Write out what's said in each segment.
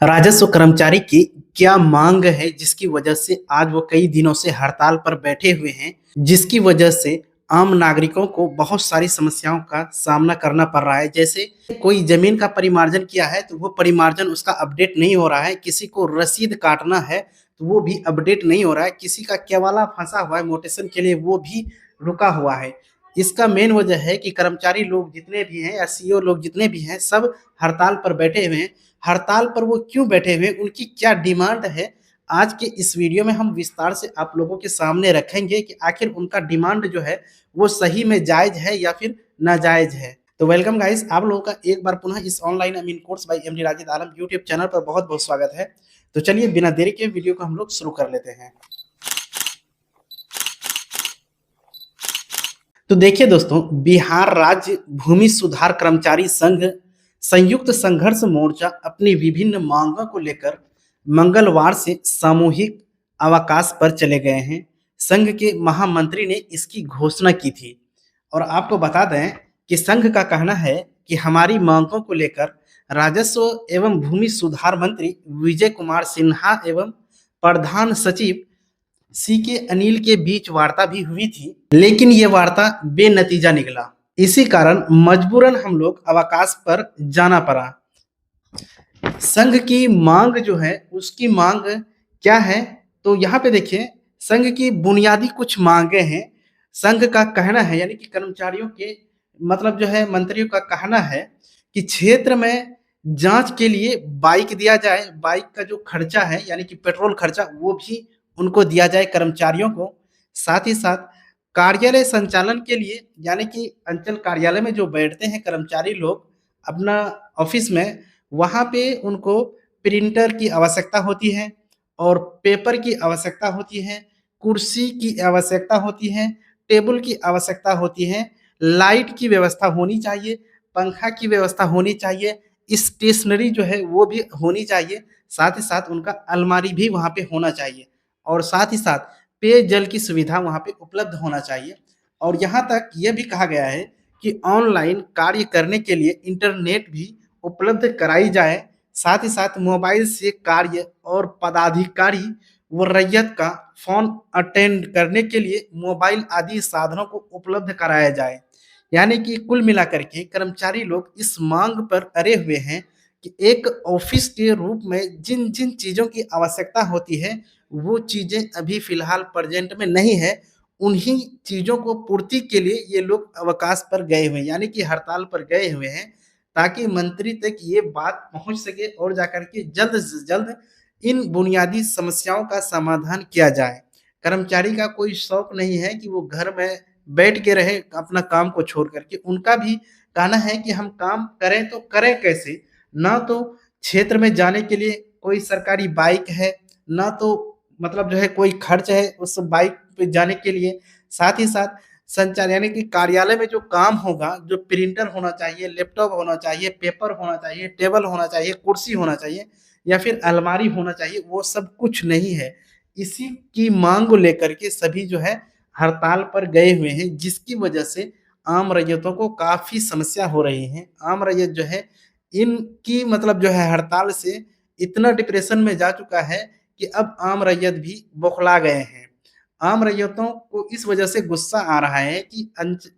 राजस्व कर्मचारी की क्या मांग है जिसकी वजह से आज वो कई दिनों से हड़ताल पर बैठे हुए हैं, जिसकी वजह से आम नागरिकों को बहुत सारी समस्याओं का सामना करना पड़ रहा है। जैसे कोई जमीन का परिमार्जन किया है तो वो परिमार्जन उसका अपडेट नहीं हो रहा है, किसी को रसीद काटना है तो वो भी अपडेट नहीं हो रहा है, किसी का केवाला फंसा हुआ है मोटेशन के लिए वो भी रुका हुआ है। इसका मेन वजह है कि कर्मचारी लोग जितने भी हैं या सीईओ लोग जितने भी हैं सब हड़ताल पर बैठे हुए हैं। हड़ताल पर वो क्यों बैठे हुए हैं, उनकी क्या डिमांड है, आज के इस वीडियो में हम विस्तार से आप लोगों के सामने रखेंगे कि आखिर उनका डिमांड जो है वो सही में जायज़ है या फिर नाजायज़ है। तो वेलकम गाइस, आप लोगों का एक बार पुनः इस ऑनलाइन अमीन कोर्स बाय एमडी राजिद आलम यूट्यूब चैनल पर बहुत-बहुत स्वागत है। तो चलिए बिना देरी के वीडियो को हम लोग शुरू कर लेते हैं। तो देखिए दोस्तों, बिहार राज्य भूमि सुधार कर्मचारी संघ संयुक्त संघर्ष मोर्चा अपनी विभिन्न मांगों को लेकर मंगलवार से सामूहिक अवकाश पर चले गए हैं। संघ के महामंत्री ने इसकी घोषणा की थी और आपको बता दें कि संघ का कहना है कि हमारी मांगों को लेकर राजस्व एवं भूमि सुधार मंत्री विजय कुमार सिन्हा एवं प्रधान सचिव सीके अनिल के बीच वार्ता भी हुई थी, लेकिन ये वार्ता बेनतीजा निकला। इसी कारण मजबूरन हम लोग अवकाश पर जाना पड़ा। संघ की मांग जो है उसकी मांग क्या है, तो यहाँ पे देखिए संघ की बुनियादी कुछ मांगे हैं। संघ का कहना है यानी कि कर्मचारियों के मतलब जो है मंत्रियों का कहना है कि क्षेत्र में जांच के लिए बाइक दिया जाए, बाइक का जो खर्चा है यानी कि पेट्रोल खर्चा वो भी उनको दिया जाए कर्मचारियों को। साथ ही साथ कार्यालय संचालन के लिए यानी कि अंचल कार्यालय में जो बैठते हैं कर्मचारी लोग अपना ऑफिस में, वहाँ पे उनको प्रिंटर की आवश्यकता होती है और पेपर की आवश्यकता होती है, कुर्सी की आवश्यकता होती है, टेबल की आवश्यकता होती है, लाइट की व्यवस्था होनी चाहिए, पंखा की व्यवस्था होनी चाहिए, स्टेशनरी जो है वो भी होनी चाहिए, साथ ही साथ उनका अलमारी भी वहाँ पे होना चाहिए और साथ ही साथ पेयजल की सुविधा वहाँ पे उपलब्ध होना चाहिए। और यहाँ तक ये भी कहा गया है कि ऑनलाइन कार्य करने के लिए इंटरनेट भी उपलब्ध कराई जाए, साथ ही साथ मोबाइल से कार्य और पदाधिकारी व रैयत का फ़ोन अटेंड करने के लिए मोबाइल आदि साधनों को उपलब्ध कराया जाए। यानी कि कुल मिलाकर के कर्मचारी लोग इस मांग पर अड़े हुए हैं कि एक ऑफिस के रूप में जिन-जिन चीज़ों की आवश्यकता होती है, वो चीज़ें अभी फ़िलहाल प्रेज़ेंट में नहीं है। उन्हीं चीज़ों को पूर्ति के लिए ये लोग अवकाश पर गए हुए हैं, यानी कि हड़ताल पर गए हुए हैं, ताकि मंत्री तक ये बात पहुँच सके और जाकर के जल्द से जल्द इन बुनियादी समस्याओं का समाधान किया जाए। कर्मचारी का कोई शौक नहीं है कि वो घर में बैठ के रहे अपना काम को छोड़ कर के। उनका भी कहना है कि हम काम करें तो करें कैसे? ना तो क्षेत्र में जाने के लिए कोई सरकारी बाइक है, ना तो मतलब जो है कोई खर्च है उस बाइक पे जाने के लिए। साथ ही साथ संचार यानी कि कार्यालय में जो काम होगा, जो प्रिंटर होना चाहिए, लैपटॉप होना चाहिए, पेपर होना चाहिए, टेबल होना चाहिए, कुर्सी होना चाहिए या फिर अलमारी होना चाहिए, वो सब कुछ नहीं है। इसी की माँग को लेकर के सभी जो है हड़ताल पर गए हुए हैं, जिसकी वजह से आम रैयतों को काफ़ी समस्या हो रही है। आम रैयत जो है इनकी मतलब जो है हड़ताल से इतना डिप्रेशन में जा चुका है कि अब आम रैयत भी बौखला गए हैं। आम रैयतों को इस वजह से गुस्सा आ रहा है कि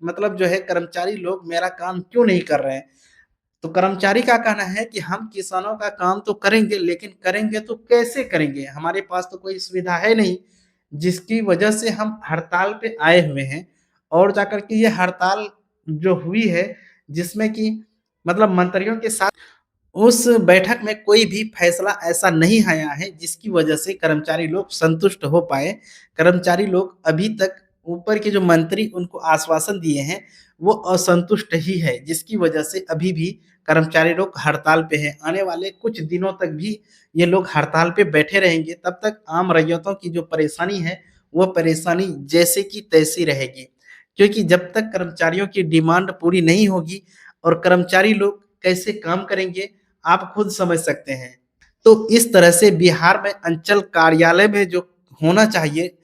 मतलब जो है कर्मचारी लोग मेरा काम क्यों नहीं कर रहे हैं। तो कर्मचारी का कहना है कि हम किसानों का काम तो करेंगे, लेकिन करेंगे तो कैसे करेंगे? हमारे पास तो कोई सुविधा है नहीं, जिसकी वजह से हम हड़ताल पे आए हुए हैं और जाकर के ये हड़ताल जो हुई है, जिसमें कि मतलब मंत्रियों के साथ उस बैठक में कोई भी फैसला ऐसा नहीं आया है जिसकी वजह से कर्मचारी लोग संतुष्ट हो पाए। कर्मचारी लोग अभी तक ऊपर के जो मंत्री उनको आश्वासन दिए हैं, वो असंतुष्ट ही है, जिसकी वजह से अभी भी कर्मचारी लोग हड़ताल पे हैं। आने वाले कुछ दिनों तक भी ये लोग हड़ताल पे बैठे रहेंगे, तब तक आम रैयतों की जो परेशानी है, वो परेशानी जैसे की तैसी रहेगी। क्योंकि जब तक कर्मचारियों की डिमांड पूरी नहीं होगी और कर्मचारी लोग कैसे काम करेंगे, आप खुद समझ सकते हैं। तो इस तरह से बिहार में अंचल कार्यालय में जो होना चाहिए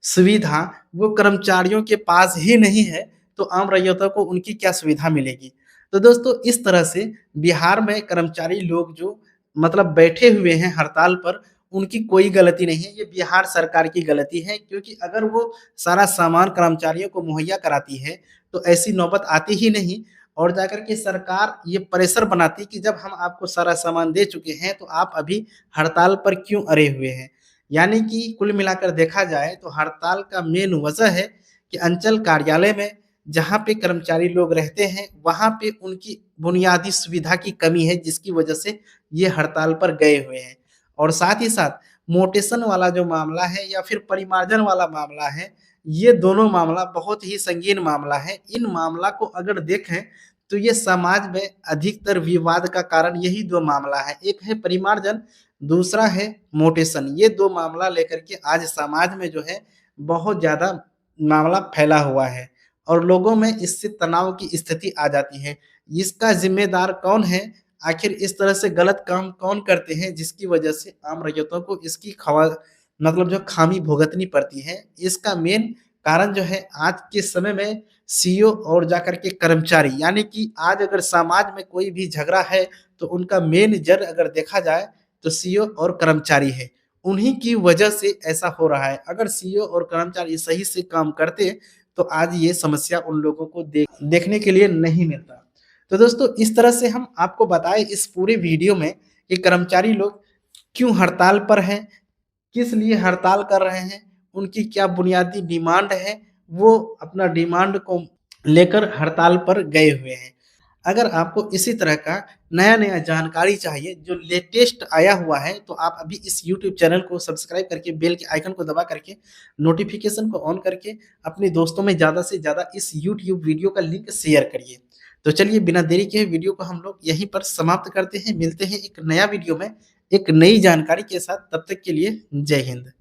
सुविधा, वो कर्मचारियों के पास ही नहीं है, तो आम रैयतों को उनकी क्या सुविधा मिलेगी? तो दोस्तों इस तरह से बिहार में कर्मचारी लोग जो मतलब बैठे हुए हैं हड़ताल पर, उनकी कोई गलती नहीं है, ये बिहार सरकार की गलती है, क्योंकि अगर वो सारा सामान कर्मचारियों को मुहैया कराती है, तो ऐसी नौबत आती ही नहीं और जाकर के सरकार ये प्रेशर बनाती कि जब हम आपको सारा सामान दे चुके हैं, तो आप अभी हड़ताल पर क्यों अड़े हुए हैं? यानी कि कुल मिलाकर देखा जाए तो हड़ताल का मेन वजह है कि अंचल कार्यालय में जहाँ पे कर्मचारी लोग रहते हैं, वहाँ पे उनकी बुनियादी सुविधा की कमी है, जिसकी वजह से ये हड़ताल पर गए हुए हैं। और साथ ही साथ मोटेशन वाला जो मामला है या फिर परिमार्जन वाला मामला है, ये दोनों मामला बहुत ही संगीन मामला है। इन मामला को अगर देखें, तो ये समाज में अधिकतर विवाद का कारण यही 2 मामला है। एक है परिमार्जन, दूसरा है मोटेशन। ये 2 मामला लेकर के आज समाज में जो है बहुत ज़्यादा मामला फैला हुआ है और लोगों में इससे तनाव की स्थिति आ जाती है। इसका ज़िम्मेदार कौन है? आखिर इस तरह से गलत काम कौन करते हैं जिसकी वजह से आम रैयतों को इसकी मतलब जो खामी भुगतनी पड़ती है? इसका मेन कारण जो है आज के समय में सीईओ और जाकर के कर्मचारी, यानी कि आज अगर समाज में कोई भी झगड़ा है, तो उनका मेन जड़ अगर देखा जाए तो सीईओ और कर्मचारी है। उन्हीं की वजह से ऐसा हो रहा है। अगर सीईओ और कर्मचारी सही से काम करते, तो आज ये समस्या उन लोगों को देखने के लिए नहीं मिलता। तो दोस्तों, इस तरह से हम आपको बताएँ इस पूरे वीडियो में कि कर्मचारी लोग क्यों हड़ताल पर हैं, किस लिए हड़ताल कर रहे हैं, उनकी क्या बुनियादी डिमांड है, वो अपना डिमांड को लेकर हड़ताल पर गए हुए हैं। अगर आपको इसी तरह का नया-नया जानकारी चाहिए जो लेटेस्ट आया हुआ है, तो आप अभी इस यूट्यूब चैनल को सब्सक्राइब करके बेल के आइकन को दबा करके नोटिफ़िकेशन को ऑन करके अपने दोस्तों में ज़्यादा से ज़्यादा इस यूट्यूब वीडियो का लिंक शेयर करिए। तो चलिए बिना देरी के वीडियो को हम लोग यहीं पर समाप्त करते हैं। मिलते हैं एक नया वीडियो में, एक नई जानकारी के साथ। तब तक के लिए जय हिंद।